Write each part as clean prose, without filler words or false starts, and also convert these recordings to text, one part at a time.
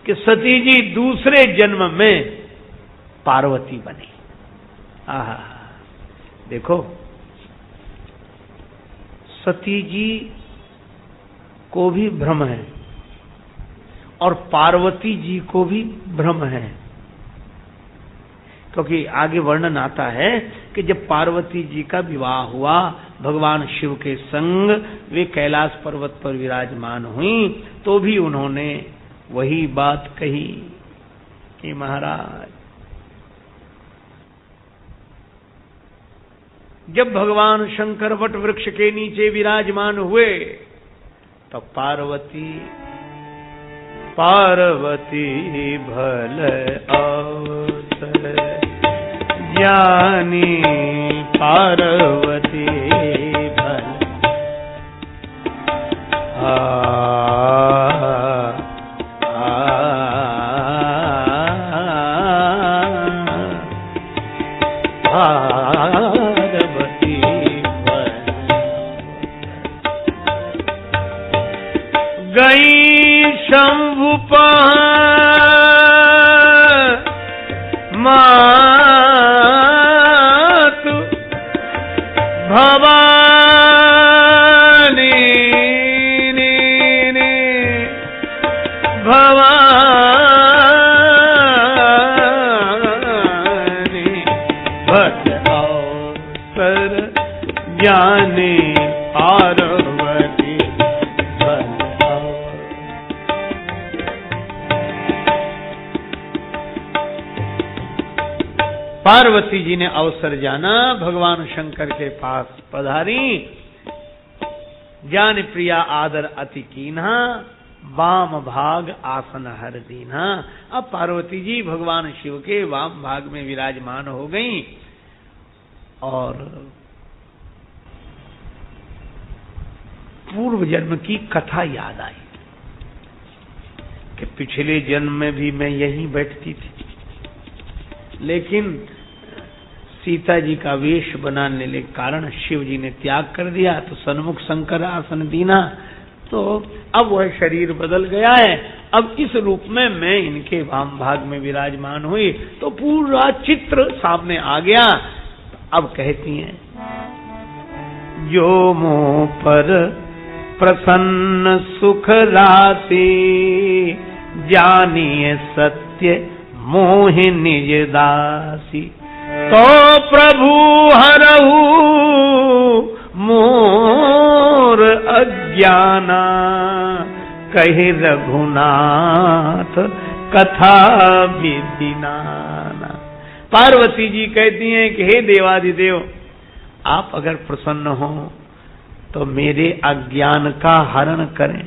कि सती जी दूसरे जन्म में पार्वती बनी। आहा, देखो सती जी को भी भ्रम है और पार्वती जी को भी भ्रम है, क्योंकि आगे वर्णन आता है कि जब पार्वती जी का विवाह हुआ भगवान शिव के संग, वे कैलाश पर्वत पर विराजमान हुई, तो भी उन्होंने वही बात कही कि महाराज जब भगवान शंकर वट वृक्ष के नीचे विराजमान हुए तो पार्वती भल अवसर ज्ञानी पार्वती भल गई शंभु मातु भवानी भट अवसर ज्ञानी पार्वती पार्वती जी ने अवसर जाना, भगवान शंकर के पास पधारी, ज्ञान प्रिया आदर अति कीन्हा, वाम भाग आसन हर दीन्हा। अब पार्वती जी भगवान शिव के वाम भाग में विराजमान हो गईं और पूर्व जन्म की कथा याद आई कि पिछले जन्म में भी मैं यहीं बैठती थी, लेकिन सीता जी का वेश बनाने के कारण शिव जी ने त्याग कर दिया, तो सन्मुख शंकर आसन दीना, तो अब वह शरीर बदल गया है। अब इस रूप में मैं इनके वाम भाग में विराजमान हुई, तो पूरा चित्र सामने आ गया। अब कहती हैं, जो मुँह पर प्रसन्न सुख राशि, जानिए सत्य मोहि निज दासी, तो प्रभु हरहु मोर अज्ञाना, कहि रघुनाथ कथा विधि नाना। पार्वती जी कहती हैं कि हे देवाधिदेव, आप अगर प्रसन्न हो तो मेरे अज्ञान का हरण करें,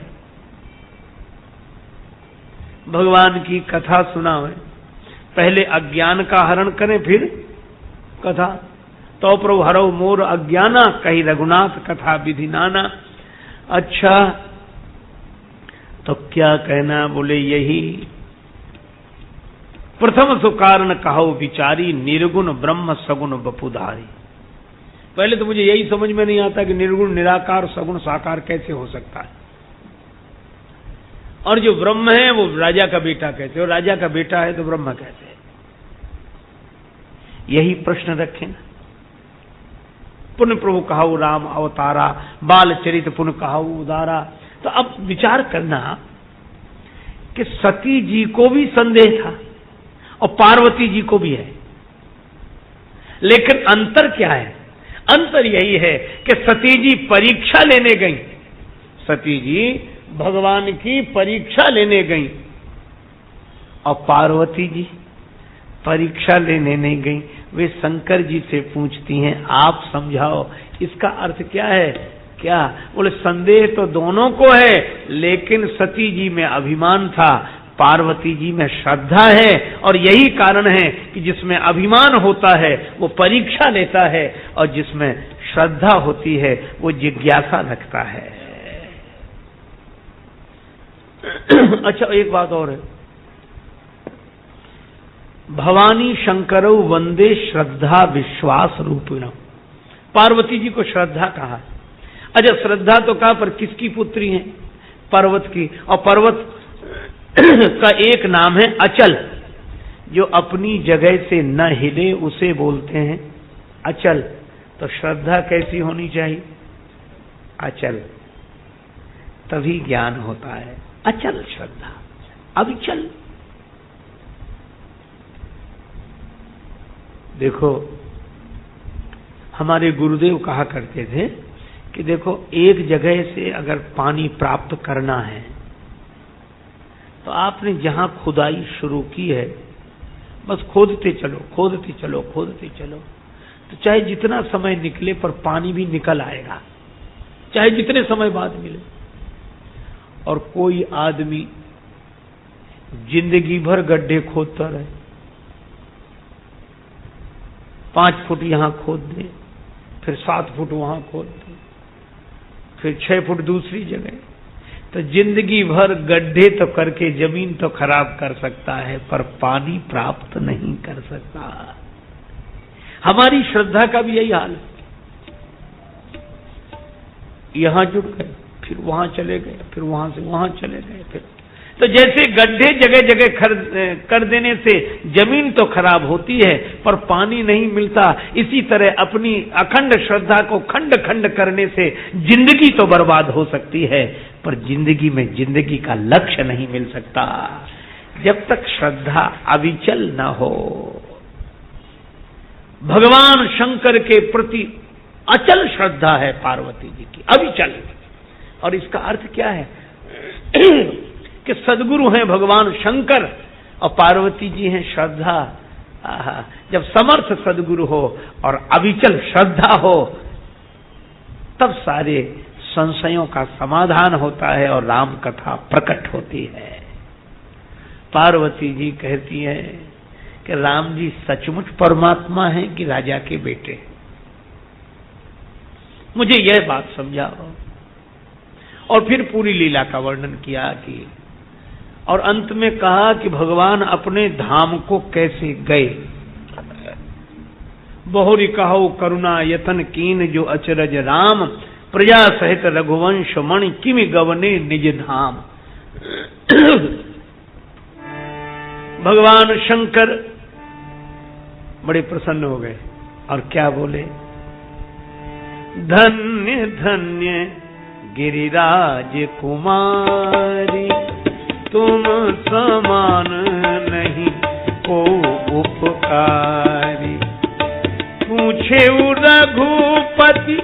भगवान की कथा सुनावें। पहले अज्ञान का हरण करें फिर कथा। तो प्रभु हरौ मोर अज्ञाना, कही रघुनाथ कथा विधि नाना। अच्छा, तो क्या कहना? बोले यही प्रथम सुकारण कहो विचारी, निर्गुण ब्रह्म सगुण बपुधारी। पहले तो मुझे यही समझ में नहीं आता कि निर्गुण निराकार सगुण साकार कैसे हो सकता है, और जो ब्रह्म है वो राजा का बेटा कहते हैं, और राजा का बेटा है तो ब्रह्म कहते हैं। यही प्रश्न रखें ना। पुण्य प्रभु कहाऊ राम अवतारा, बाल चरित पुण्य कहाऊ उदारा। तो अब विचार करना कि सती जी को भी संदेह था और पार्वती जी को भी है, लेकिन अंतर क्या है? अंतर यही है कि सती जी परीक्षा लेने गई, सती जी भगवान की परीक्षा लेने गई, और पार्वती जी परीक्षा लेने नहीं गई। वे शंकर जी से पूछती हैं, आप समझाओ इसका अर्थ क्या है? क्या बोले? संदेह तो दोनों को है, लेकिन सती जी में अभिमान था, पार्वती जी में श्रद्धा है, और यही कारण है कि जिसमें अभिमान होता है वो परीक्षा लेता है, और जिसमें श्रद्धा होती है वो जिज्ञासा रखता है। अच्छा, एक बात और है, भवानी शंकरौ वंदे श्रद्धा विश्वास रूपिण। पार्वती जी को श्रद्धा कहा। अच्छा, श्रद्धा तो कहा, पर किसकी पुत्री है? पर्वत की। और पर्वत का एक नाम है अचल। जो अपनी जगह से न हिले उसे बोलते हैं अचल। तो श्रद्धा कैसी होनी चाहिए? अचल, तभी ज्ञान होता है। अचल श्रद्धा, अविचल। देखो, हमारे गुरुदेव कहा करते थे कि देखो, एक जगह से अगर पानी प्राप्त करना है तो आपने जहां खुदाई शुरू की है, बस खोदते चलो, खोदते चलो, खोदते चलो, तो चाहे जितना समय निकले पर पानी भी निकल आएगा, चाहे जितने समय बाद मिले। और कोई आदमी जिंदगी भर गड्ढे खोदता रहे, 5 फुट यहां खोद दे, फिर 7 फुट वहां खोद दे, फिर 6 फुट दूसरी जगह, तो जिंदगी भर गड्ढे तो करके जमीन तो खराब कर सकता है पर पानी प्राप्त नहीं कर सकता। हमारी श्रद्धा का भी यही हाल है। यहां जुड़ गए, फिर वहां चले गए, फिर वहां से वहां चले गए, फिर तो जैसे गड्ढे जगह जगह कर देने से जमीन तो खराब होती है पर पानी नहीं मिलता, इसी तरह अपनी अखंड श्रद्धा को खंड खंड करने से जिंदगी तो बर्बाद हो सकती है पर जिंदगी में जिंदगी का लक्ष्य नहीं मिल सकता जब तक श्रद्धा अविचल न हो। भगवान शंकर के प्रति अचल श्रद्धा है पार्वती जी की, अविचल। और इसका अर्थ क्या है कि सदगुरु हैं भगवान शंकर और पार्वती जी हैं श्रद्धा। जब समर्थ सदगुरु हो और अविचल श्रद्धा हो तब सारे संशयों का समाधान होता है और राम कथा प्रकट होती है। पार्वती जी कहती है कि राम जी सचमुच परमात्मा हैं कि राजा के बेटे? मुझे यह बात समझाओ। और फिर पूरी लीला का वर्णन किया कि और अंत में कहा कि भगवान अपने धाम को कैसे गए। बहुरी कहो करुणा यतन कीन जो अचरज राम, प्रजा सहित रघुवंश मणि किमि गवने निज धाम। भगवान शंकर बड़े प्रसन्न हो गए और क्या बोले? धन्य धन्य गिरिराज कुमारी, तुम समान नहीं को उपकारी। पूछे रघुपति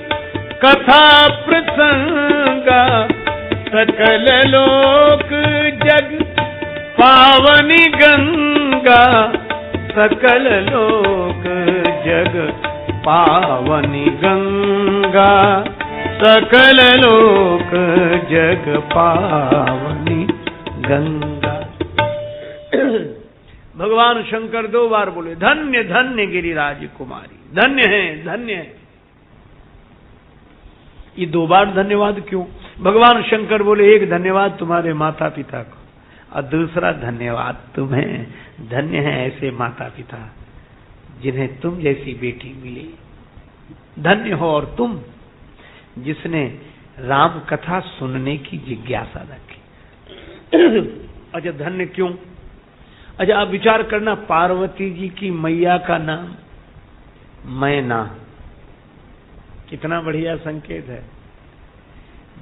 कथा प्रसंगा, सकल लोक जग पावनी गंगा। सकल लोक जग पावनी गंगा, सकल लोक जग पावनी गंगा। भगवान शंकर 2 बार बोले धन्य धन्य गिरिराज कुमारी, धन्य है, धन्य है। ये 2 बार धन्यवाद क्यों? भगवान शंकर बोले एक धन्यवाद तुम्हारे माता पिता को और दूसरा धन्यवाद तुम्हें। धन्य है ऐसे माता पिता जिन्हें तुम जैसी बेटी मिली। धन्य हो और तुम जिसने राम कथा सुनने की जिज्ञासा रखी। अच्छा, धन्य क्यों? अच्छा, आप विचार करना, पार्वती जी की मैया का नाम मैना, कितना बढ़िया संकेत है।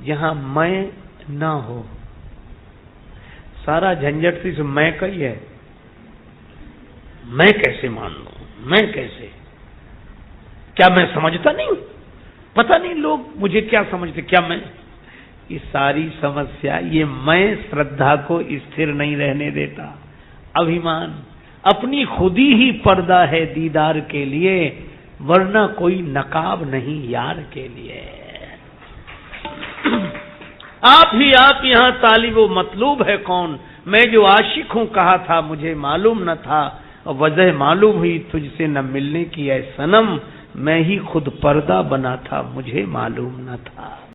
जहां मैं ना हो, सारा झंझट सिर्फ मैं का ही है। मैं कैसे मान लूं? मैं कैसे? क्या मैं समझता नहीं हूं? पता नहीं लोग मुझे क्या समझते, क्या मैं? ये सारी समस्या, ये मैं श्रद्धा को स्थिर नहीं रहने देता। अभिमान अपनी खुदी ही पर्दा है दीदार के लिए, वरना कोई नकाब नहीं यार के लिए। आप ही आप यहाँ तालिबो मतलूब है कौन? मैं जो आशिक हूं कहा था मुझे मालूम न था, और वजह मालूम हुई तुझसे न मिलने की है सनम। मैं ही खुद पर्दा बना था मुझे मालूम न था।